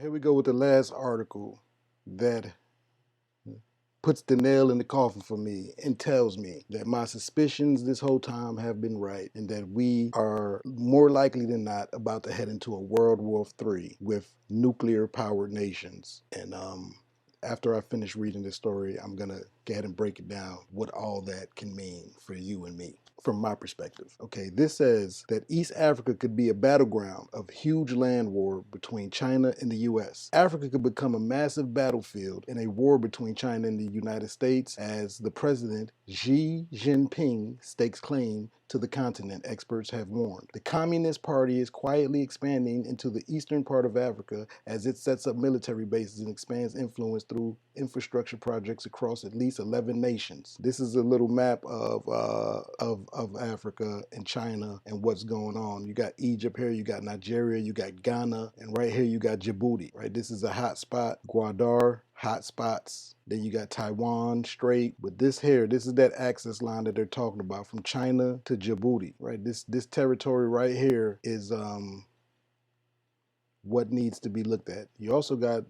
Here we go with the last article that puts the nail in the coffin for me and tells me that my suspicions this whole time have been right and that we are more likely than not about to head into a World War III with nuclear powered nations. And after I finish reading this story, I'm going to go ahead and break it down what all that can mean for you and me from my perspective. Okay, this says that East Africa could be a battleground of huge land war between China and the US. Africa could become a massive battlefield in a war between China and the United States as the president Xi Jinping stakes claim to the continent, experts have warned. The Communist Party is quietly expanding into the eastern part of Africa as it sets up military bases and expands influence through infrastructure projects across at least 11 nations. This is a little map of Africa and China and what's going on. You got Egypt here, you got Nigeria, you got Ghana, and right here you got Djibouti, right? This is a hot spot. Gwadar, hot spots. Then you got Taiwan Strait. But this here, this is that access line that they're talking about from China to Djibouti, right? This territory right here is what needs to be looked at. You also got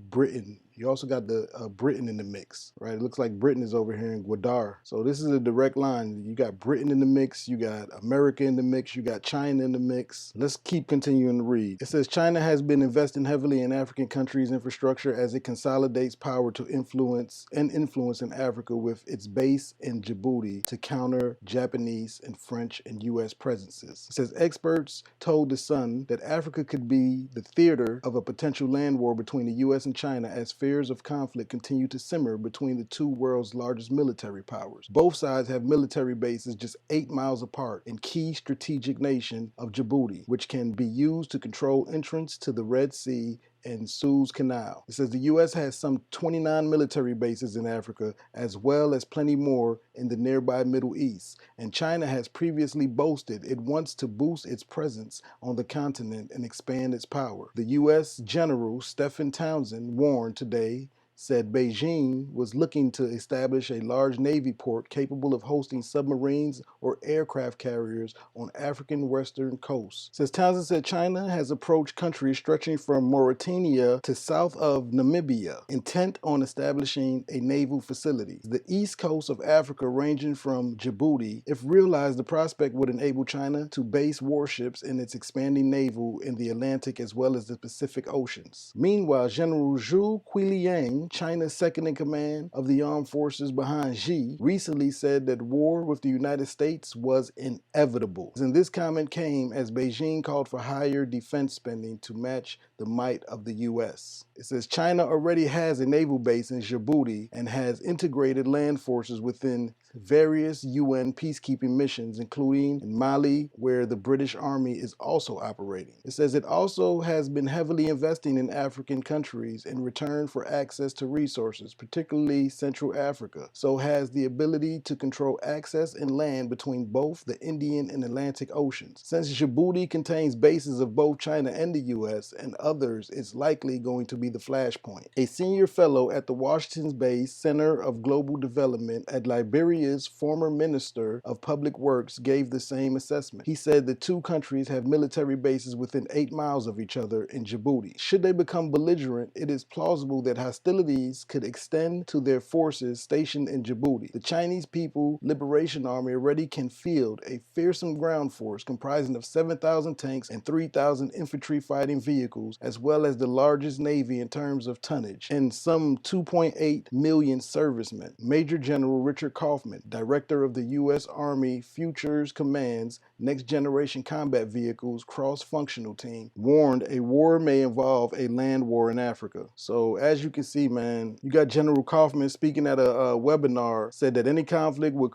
Britain. You also got the Britain in the mix, right? It looks like Britain is over here in Gwadar. So this is a direct line. You got Britain in the mix, you got America in the mix, you got China in the mix. Let's keep continuing to read. It says China has been investing heavily in African countries' infrastructure as it consolidates power to influence in Africa with its base in Djibouti to counter Japanese and French and US presences. It says experts told The Sun that Africa could be the theater of a potential land war between the US and China as fears of conflict continue to simmer between the two world's largest military powers. Both sides have military bases just 8 miles apart in key strategic nation of Djibouti, which can be used to control entrance to the Red Sea and Suez Canal. It says the U.S. has some 29 military bases in Africa, as well as plenty more in the nearby Middle East. And China has previously boasted it wants to boost its presence on the continent and expand its power. The U.S. General Stephen Townsend warned today said Beijing was looking to establish a large Navy port capable of hosting submarines or aircraft carriers on African western coasts. Says Townsend said China has approached countries stretching from Mauritania to south of Namibia, intent on establishing a naval facility. The east coast of Africa, ranging from Djibouti, if realized, the prospect would enable China to base warships in its expanding naval in the Atlantic as well as the Pacific Oceans. Meanwhile, General Zhu Quiliang, China's second in command of the armed forces behind Xi, recently said that war with the United States was inevitable. And this comment came as Beijing called for higher defense spending to match the might of the U.S. It says China already has a naval base in Djibouti and has integrated land forces within various UN peacekeeping missions, including in Mali, where the British Army is also operating. It says it also has been heavily investing in African countries in return for access to resources, particularly Central Africa, so has the ability to control access and land between both the Indian and Atlantic Oceans. Since Djibouti contains bases of both China and the US and others, it's likely going to be the flashpoint. A senior fellow at the Washington-based Center of Global Development at Liberia's former Minister of Public Works gave the same assessment. He said the two countries have military bases within 8 miles of each other in Djibouti. Should they become belligerent, it is plausible that hostilities could extend to their forces stationed in Djibouti. The Chinese People Liberation Army already can field a fearsome ground force comprising of 7,000 tanks and 3,000 infantry fighting vehicles, as well as the largest navy in terms of tonnage, and some 2.8 million servicemen. Major General Richard Kaufman, director of the U.S. Army Futures Command's Next Generation Combat Vehicles Cross-Functional Team, warned a war may involve a land war in Africa. So as you can see, man, you got General Kaufman speaking at a webinar, said that any conflict would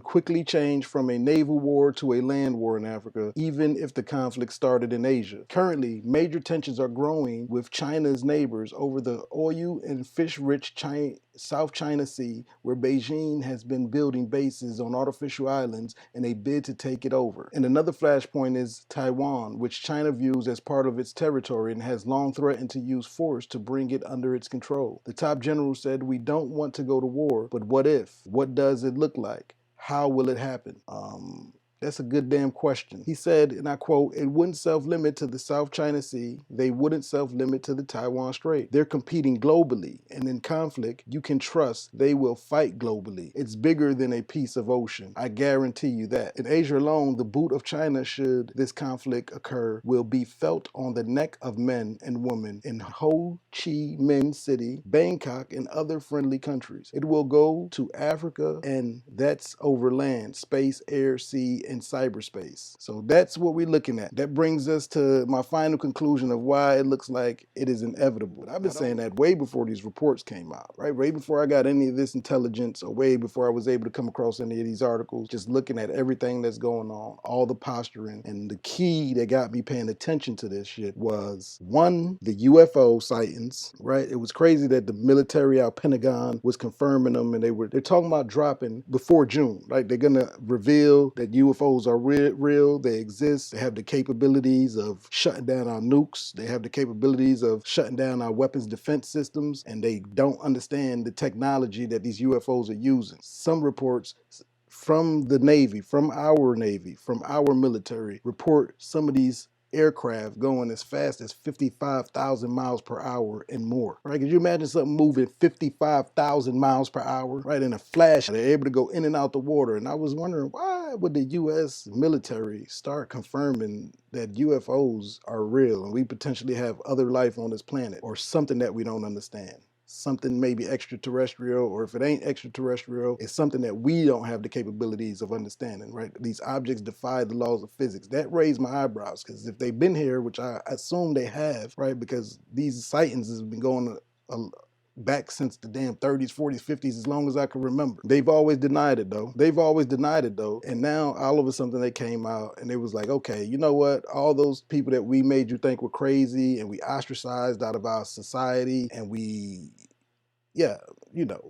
quickly change from a naval war to a land war in Africa, even if the conflict started in Asia. Currently, major tensions are growing with China's neighbors over the oil and fish-rich South China Sea, where Beijing has been building bases on artificial islands in a bid to take it over. And another flashpoint is Taiwan, which China views as part of its territory and has long threatened to use force to bring it under its control. The top general said, "We don't want to go to war, but what if? What does it look like? How will it happen?" That's a good damn question. He said, and I quote, "It wouldn't self-limit to the South China Sea. They wouldn't self-limit to the Taiwan Strait. They're competing globally, and in conflict, you can trust they will fight globally. It's bigger than a piece of ocean. I guarantee you that. In Asia alone, the boot of China, should this conflict occur, will be felt on the neck of men and women in Ho Chi Minh City, Bangkok, and other friendly countries. It will go to Africa, and that's over land, space, air, sea, and cyberspace." So that's what we're looking at. That brings us to my final conclusion of why it looks like it is inevitable. I've been saying that way before these reports came out, right? Way before I got any of this intelligence, or way before I was able to come across any of these articles, just looking at everything that's going on, all the posturing. And the key that got me paying attention to this shit was, one, the UFO sightings, right? It was crazy that the military out Pentagon was confirming them, and they're talking about dropping before June, right? They're gonna reveal that UFOs are real, they exist, they have the capabilities of shutting down our nukes, they have the capabilities of shutting down our weapons defense systems, and they don't understand the technology that these UFOs are using. Some reports from the Navy, from our military, report some of these aircraft going as fast as 55,000 miles per hour and more. Right? Could you imagine something moving 55,000 miles per hour, right? In a flash, they're able to go in and out the water. And I was wondering, why would the U.S. military start confirming that UFOs are real and we potentially have other life on this planet, or something that we don't understand? Something maybe extraterrestrial, or if it ain't extraterrestrial, it's something that we don't have the capabilities of understanding, right? These objects defy the laws of physics. That raised my eyebrows, because if they've been here, which I assume they have, right? Because these sightings have been going back since the damn 30s, 40s, 50s, as long as I can remember. They've always denied it though. And now all of a sudden they came out and it was like, okay, you know what? All those people that we made you think were crazy and we ostracized out of our society, and we,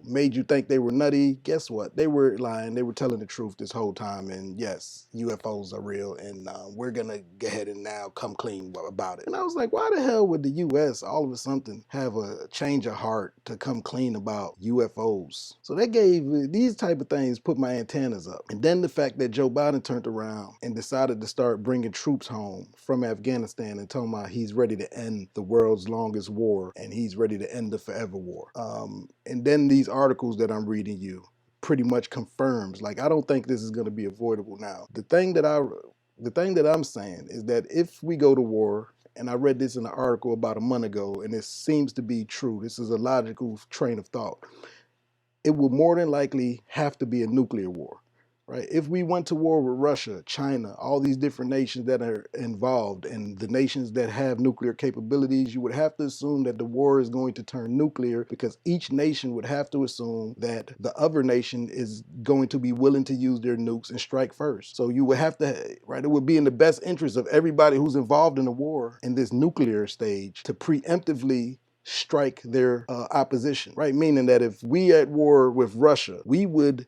made you think they were nutty. Guess what? They were lying. They were telling the truth this whole time. And yes, UFOs are real, and we're gonna go ahead and now come clean about it. And I was like, why the hell would the U.S. all of a sudden have a change of heart to come clean about UFOs? So that gave these type of things, put my antennas up. And then the fact that Joe Biden turned around and decided to start bringing troops home from Afghanistan and talking about he's ready to end the world's longest war and he's ready to end the forever war. And then these articles that I'm reading you pretty much confirms, like, I don't think this is going to be avoidable now. The thing that I'm saying is that if we go to war, and I read this in an article about a month ago, and it seems to be true, this is a logical train of thought, it will more than likely have to be a nuclear war. Right? If we went to war with Russia, China, all these different nations that are involved, and the nations that have nuclear capabilities, you would have to assume that the war is going to turn nuclear, because each nation would have to assume that the other nation is going to be willing to use their nukes and strike first. So you would have to, right? It would be in the best interest of everybody who's involved in the war in this nuclear stage to preemptively strike their opposition, right? Meaning that if we at war with Russia, we would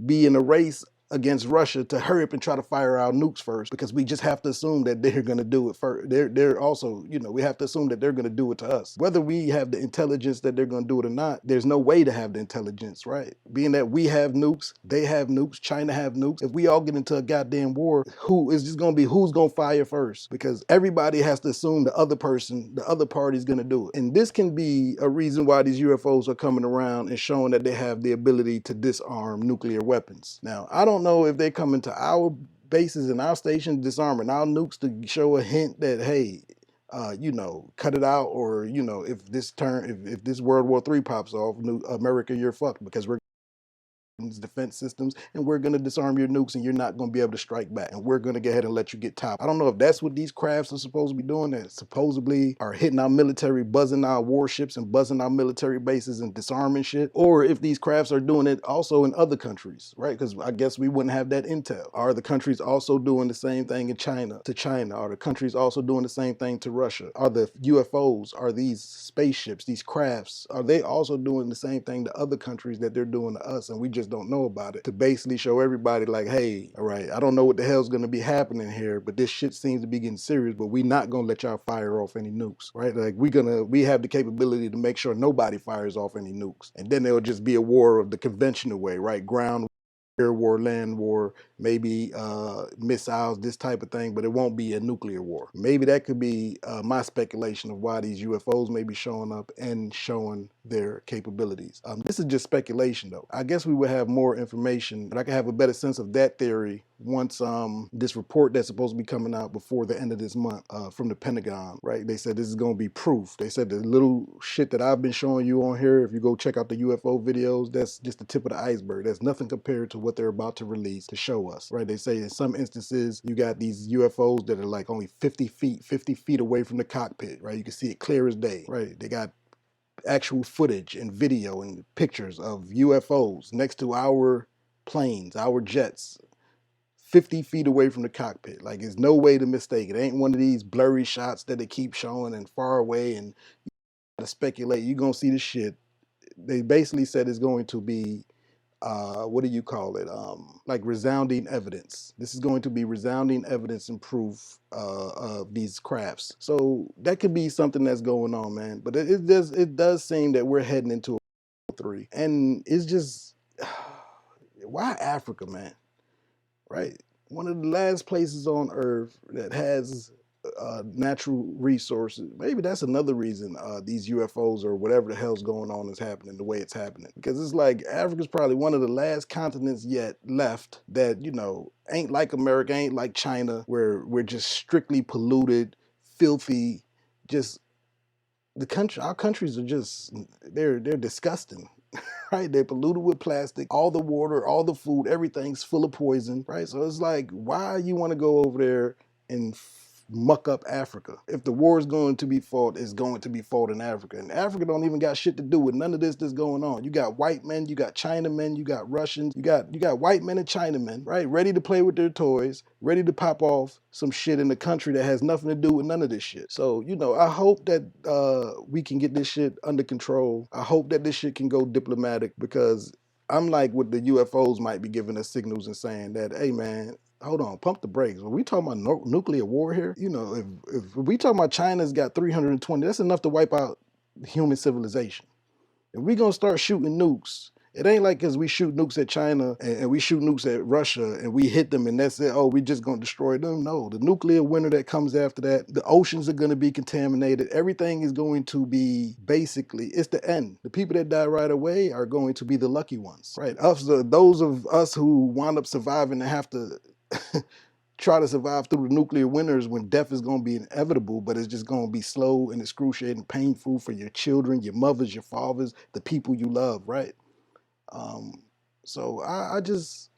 be in a race against Russia to hurry up and try to fire our nukes first, because we just have to assume that they're going to do it first. They're also, we have to assume that they're going to do it to us. Whether we have the intelligence that they're going to do it or not, there's no way to have the intelligence, right? Being that we have nukes, they have nukes, China have nukes. If we all get into a goddamn war, who's going to fire first? Because everybody has to assume the other party is going to do it. And this can be a reason why these UFOs are coming around and showing that they have the ability to disarm nuclear weapons. Now, I don't know if they're coming to our bases and our stations disarming our nukes to show a hint that, hey, cut it out, or, if this World War III pops off, America, you're fucked, because we're defense systems, and we're going to disarm your nukes, and you're not going to be able to strike back, and we're going to go ahead and let you get topped. I don't know if that's what these crafts are supposed to be doing, that supposedly are hitting our military, buzzing our warships and buzzing our military bases and disarming shit, or if these crafts are doing it also in other countries, right? Because I guess we wouldn't have that intel. Are the countries also doing the same thing in China? Are the countries also doing the same thing to Russia? Are the UFOs, are these spaceships, these crafts, are they also doing the same thing to other countries that they're doing to us, and we just don't know about it, to basically show everybody like, hey, all right, I don't know what the hell's going to be happening here, but this shit seems to be getting serious, but we not going to let y'all fire off any nukes, right? Like, we have the capability to make sure nobody fires off any nukes, and then there'll just be a war of the conventional way, right? Ground air war, land war, maybe missiles, this type of thing, but it won't be a nuclear war. Maybe that could be my speculation of why these UFOs may be showing up and showing their capabilities. This is just speculation though. I guess we would have more information, but I could have a better sense of that theory once this report that's supposed to be coming out before the end of this month from the Pentagon, right? They said this is going to be proof. They said the little shit that I've been showing you on here, if you go check out the UFO videos, that's just the tip of the iceberg. That's nothing compared to what they're about to release to show us, right? They say in some instances, you got these UFOs that are like only 50 feet away from the cockpit, right? You can see it clear as day, right? They got actual footage and video and pictures of UFOs next to our planes, our jets, 50 feet away from the cockpit. Like, there's no way to mistake it. It ain't one of these blurry shots that they keep showing and far away and you gotta speculate. You're gonna see the shit. They basically said it's going to be what do you call it? Like resounding evidence. This is going to be resounding evidence and proof of these crafts. So that could be something that's going on, man. But it does seem that we're heading into a World War III, and it's just why Africa, man? Right? One of the last places on Earth that has natural resources. Maybe that's another reason these UFOs or whatever the hell's going on is happening the way it's happening. Because it's like Africa's probably one of the last continents yet left that, you know, ain't like America, ain't like China, where we're just strictly polluted, filthy, just our countries are just, they're disgusting. Right? They're polluted with plastic, all the water, all the food, everything's full of poison, right? So it's like, why you want to go over there and muck up Africa? If the war is going to be fought, it's going to be fought in Africa. And Africa don't even got shit to do with none of this that's going on. You got white men, you got Chinamen, you got Russians, you got white men and Chinamen, right? Ready to play with their toys, ready to pop off some shit in the country that has nothing to do with none of this shit. So, you know, I hope that we can get this shit under control. I hope that this shit can go diplomatic, because I'm like what the UFOs might be giving us signals and saying that, hey man, hold on, pump the brakes. When we talking about nuclear war here, you know, if we talking about China's got 320, that's enough to wipe out human civilization. If we gonna start shooting nukes, it ain't like because we shoot nukes at China and we shoot nukes at Russia and we hit them and that's it, oh, we just gonna destroy them. No, the nuclear winter that comes after that, the oceans are gonna be contaminated. Everything is going to be basically, it's the end. The people that die right away are going to be the lucky ones, right? Those of us who wind up surviving and have to try to survive through the nuclear winters when death is going to be inevitable, but it's just going to be slow and excruciating, painful for your children, your mothers, your fathers, the people you love, right? So I just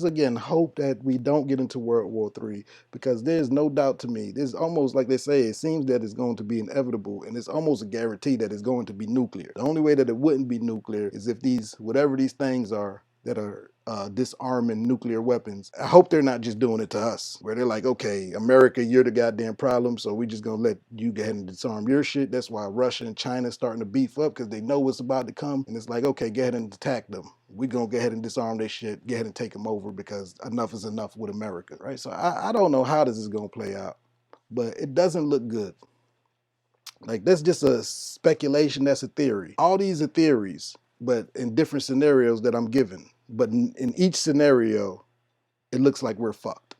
again hope that we don't get into World War III, because there's no doubt to me, there's almost like they say, it seems that it's going to be inevitable, and it's almost a guarantee that it's going to be nuclear. The only way that it wouldn't be nuclear is if whatever these things are that are disarming nuclear weapons, I hope they're not just doing it to us, where they're like, okay, America, you're the goddamn problem, so we just gonna let you go ahead and disarm your shit. That's why Russia and China starting to beef up, because they know what's about to come, and it's like, okay, go ahead and attack them. We gonna go ahead and disarm their shit, go ahead and take them over, because enough is enough with America, right? So I don't know how this is gonna play out, but it doesn't look good. Like, that's just a speculation, that's a theory. All these are theories, but in different scenarios that I'm given. But in each scenario, it looks like we're fucked.